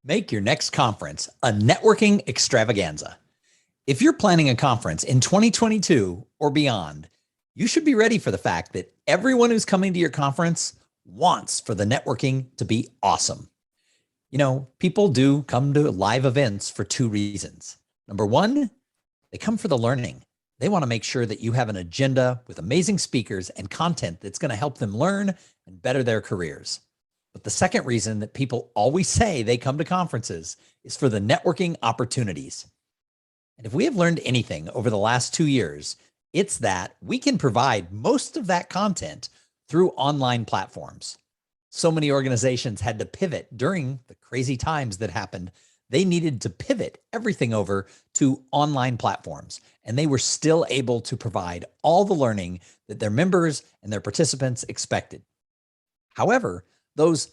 Make your next conference a networking extravaganza. If you're planning a conference in 2022 or beyond, you should be ready for the fact that everyone who's coming to your conference wants for the networking to be awesome. You know, people do come to live events for two reasons. Number one, they come for the learning. They want to make sure that you have an agenda with amazing speakers and content that's going to help them learn and better their careers. But the second reason that people always say they come to conferences is for the networking opportunities. And if we have learned anything over the last 2 years, it's that we can provide most of that content through online platforms. So many organizations had to pivot during the crazy times that happened. They needed to pivot everything over to online platforms, and they were still able to provide all the learning that their members and their participants expected. However, those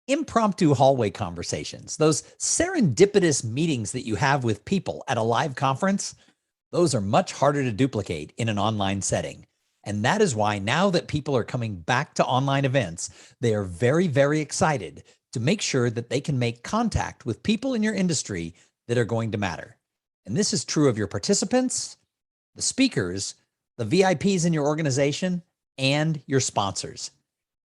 impromptu hallway conversations, those serendipitous meetings that you have with people at a live conference, those are much harder to duplicate in an online setting. And that is why now that people are coming back to online events, they are very, very excited to make sure that they can make contact with people in your industry that are going to matter. And this is true of your participants, the speakers, the VIPs in your organization, and your sponsors.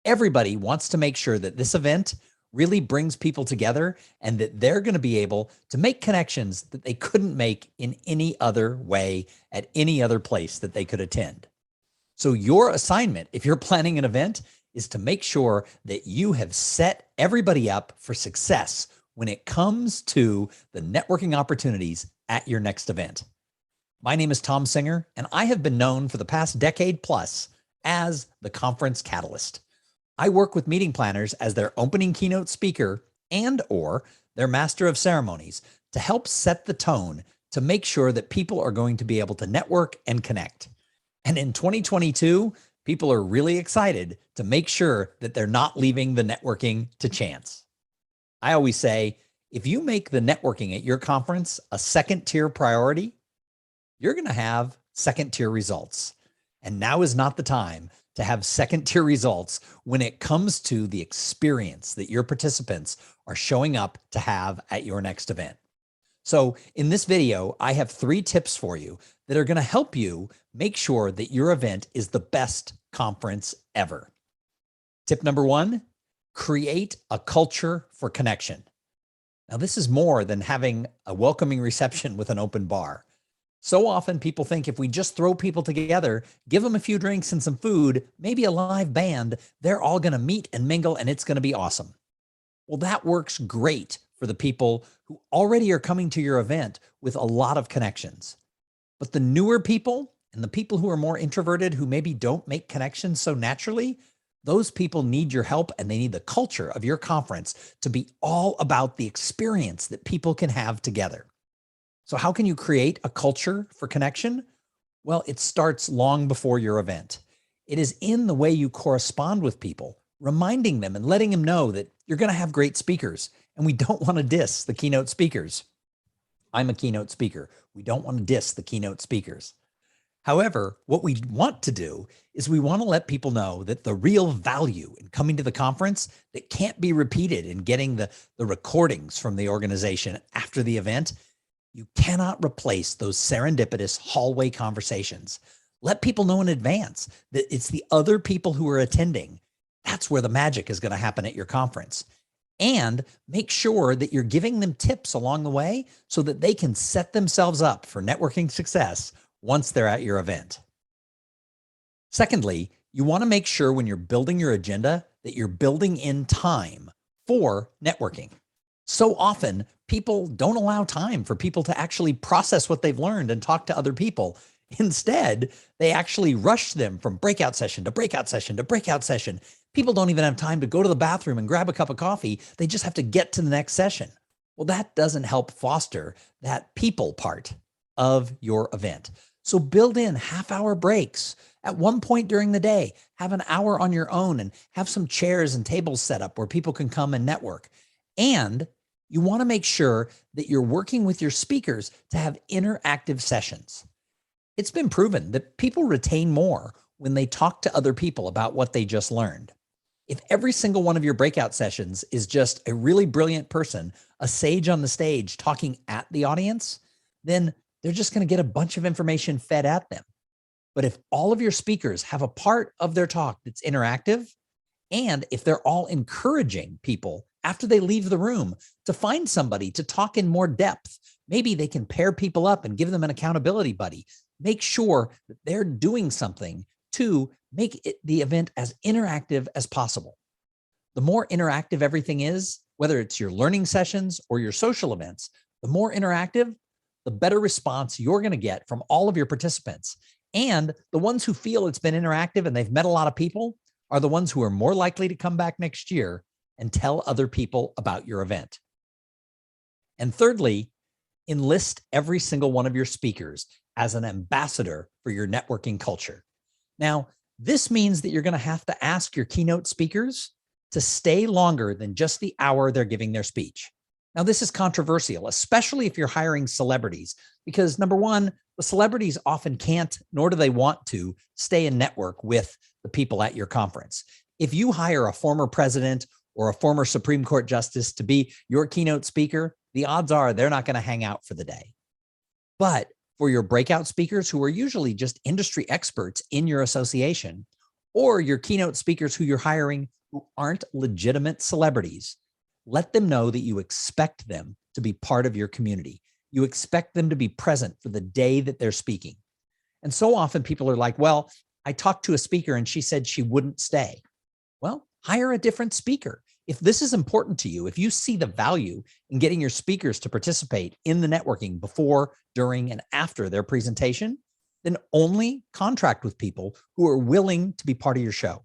Everybody wants to make sure that this event really brings people together and that they're going to be able to make connections that they couldn't make in any other way at any other place that they could attend. So your assignment, if you're planning an event, is to make sure that you have set everybody up for success when it comes to the networking opportunities at your next event. My name is Thom Singer, and I have been known for the past decade plus as the conference catalyst. I work with meeting planners as their opening keynote speaker and/or their master of ceremonies to help set the tone to make sure that people are going to be able to network and connect. And in 2022, people are really excited to make sure that they're not leaving the networking to chance. I always say, if you make the networking at your conference a second-tier priority, you're going to have second-tier results. And now is not the time to have second-tier results when it comes to the experience that your participants are showing up to have at your next event. So in this video, I have 3 tips for you that are going to help you make sure that your event is the best conference ever. Tip number 1, create a culture for connection. Now, this is more than having a welcoming reception with an open bar. So often people think if we just throw people together, give them a few drinks and some food, maybe a live band, they're all going to meet and mingle and it's going to be awesome. Well, that works great for the people who already are coming to your event with a lot of connections. But the newer people and the people who are more introverted, who maybe don't make connections so naturally, those people need your help, and they need the culture of your conference to be all about the experience that people can have together. So how can you create a culture for connection? Well, it starts long before your event. It is in the way you correspond with people, reminding them and letting them know that you're going to have great speakers, and we don't want to diss the keynote speakers. I'm a keynote speaker. We don't want to diss the keynote speakers. However, what we want to do is we want to let people know that the real value in coming to the conference that can't be repeated in getting the recordings from the organization after the event, you cannot replace those serendipitous hallway conversations. Let people know in advance that it's the other people who are attending. That's where the magic is going to happen at your conference. And make sure that you're giving them tips along the way so that they can set themselves up for networking success once they're at your event. Secondly, you want to make sure when you're building your agenda that you're building in time for networking. So often, people don't allow time for people to actually process what they've learned and talk to other people. Instead, they actually rush them from breakout session to breakout session to breakout session. People don't even have time to go to the bathroom and grab a cup of coffee. They just have to get to the next session. Well, that doesn't help foster that people part of your event. So build in half-hour breaks at one point during the day. Have an hour on your own and have some chairs and tables set up where people can come and network. And you want to make sure that you're working with your speakers to have interactive sessions. It's been proven that people retain more when they talk to other people about what they just learned. If every single one of your breakout sessions is just a really brilliant person, a sage on the stage talking at the audience, then they're just going to get a bunch of information fed at them. But if all of your speakers have a part of their talk that's interactive, and if they're all encouraging people after they leave the room to find somebody to talk in more depth, maybe they can pair people up and give them an accountability buddy. Make sure that they're doing something to make the event as interactive as possible. The more interactive everything is, whether it's your learning sessions or your social events, the more interactive, the better response you're going to get from all of your participants. And the ones who feel it's been interactive and they've met a lot of people are the ones who are more likely to come back next year and tell other people about your event. And thirdly, enlist every single one of your speakers as an ambassador for your networking culture. Now, this means that you're going to have to ask your keynote speakers to stay longer than just the hour they're giving their speech. Now, this is controversial, especially if you're hiring celebrities, because number one, the celebrities often can't, nor do they want to, stay and network with the people at your conference. If you hire a former president or a former Supreme Court justice to be your keynote speaker, the odds are they're not going to hang out for the day. But for your breakout speakers who are usually just industry experts in your association, or your keynote speakers who you're hiring who aren't legitimate celebrities, let them know that you expect them to be part of your community. You expect them to be present for the day that they're speaking. And so often people are like, well, I talked to a speaker and she said she wouldn't stay. Well, hire a different speaker. If this is important to you, if you see the value in getting your speakers to participate in the networking before, during, and after their presentation, then only contract with people who are willing to be part of your show.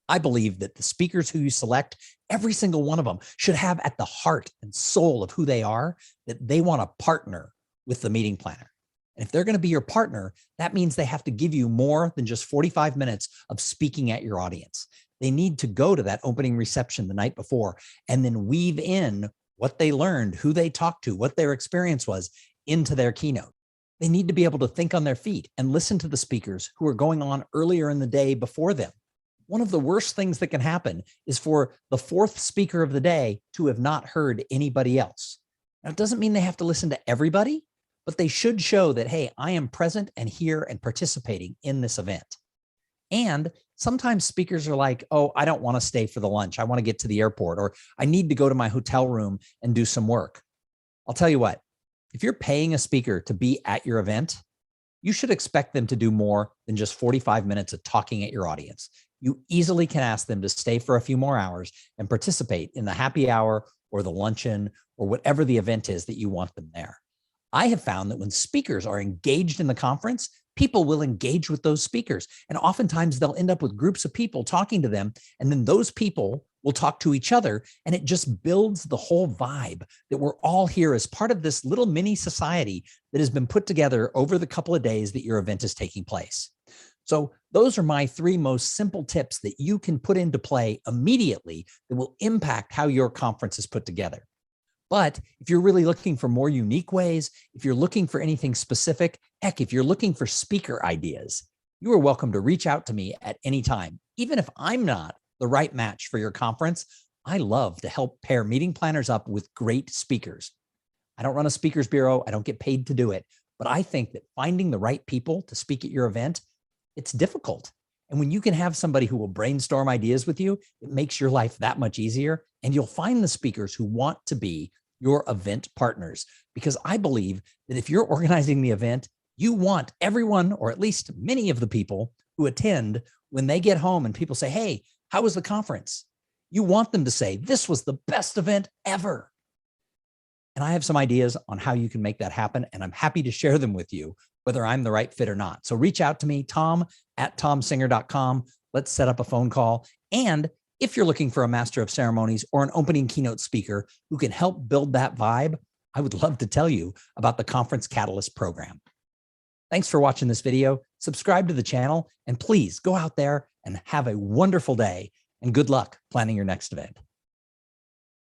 I believe that the speakers who you select, every single one of them should have at the heart and soul of who they are, that they want to partner with the meeting planner. And if they're going to be your partner, that means they have to give you more than just 45 minutes of speaking at your audience. They need to go to that opening reception the night before and then weave in what they learned, who they talked to, what their experience was into their keynote. They need to be able to think on their feet and listen to the speakers who are going on earlier in the day before them. One of the worst things that can happen is for the fourth speaker of the day to have not heard anybody else. Now, it doesn't mean they have to listen to everybody, but they should show that, hey, I am present and here and participating in this event. And sometimes speakers are like, oh, I don't want to stay for the lunch. I want to get to the airport, or I need to go to my hotel room and do some work. I'll tell you what, if you're paying a speaker to be at your event, you should expect them to do more than just 45 minutes of talking at your audience. You easily can ask them to stay for a few more hours and participate in the happy hour or the luncheon or whatever the event is that you want them there. I have found that when speakers are engaged in the conference, people will engage with those speakers. And oftentimes they'll end up with groups of people talking to them. And then those people will talk to each other. And it just builds the whole vibe that we're all here as part of this little mini society that has been put together over the couple of days that your event is taking place. So those are my 3 most simple tips that you can put into play immediately that will impact how your conference is put together. But if you're really looking for more unique ways, if you're looking for anything specific, heck, if you're looking for speaker ideas, you are welcome to reach out to me at any time. Even if I'm not the right match for your conference, I love to help pair meeting planners up with great speakers. I don't run a speakers bureau. I don't get paid to do it. But I think that finding the right people to speak at your event, it's difficult. And when you can have somebody who will brainstorm ideas with you, it makes your life that much easier. And you'll find the speakers who want to be your event partners. Because I believe that if you're organizing the event, you want everyone, or at least many of the people who attend, when they get home and people say, hey, how was the conference? You want them to say, this was the best event ever. And I have some ideas on how you can make that happen. And I'm happy to share them with you, whether I'm the right fit or not. So reach out to me, Thom@thomsinger.com. Let's set up a phone call. And if you're looking for a master of ceremonies or an opening keynote speaker who can help build that vibe, I would love to tell you about the Conference Catalyst program. Thanks for watching this video. Subscribe to the channel, and please go out there and have a wonderful day, and good luck planning your next event.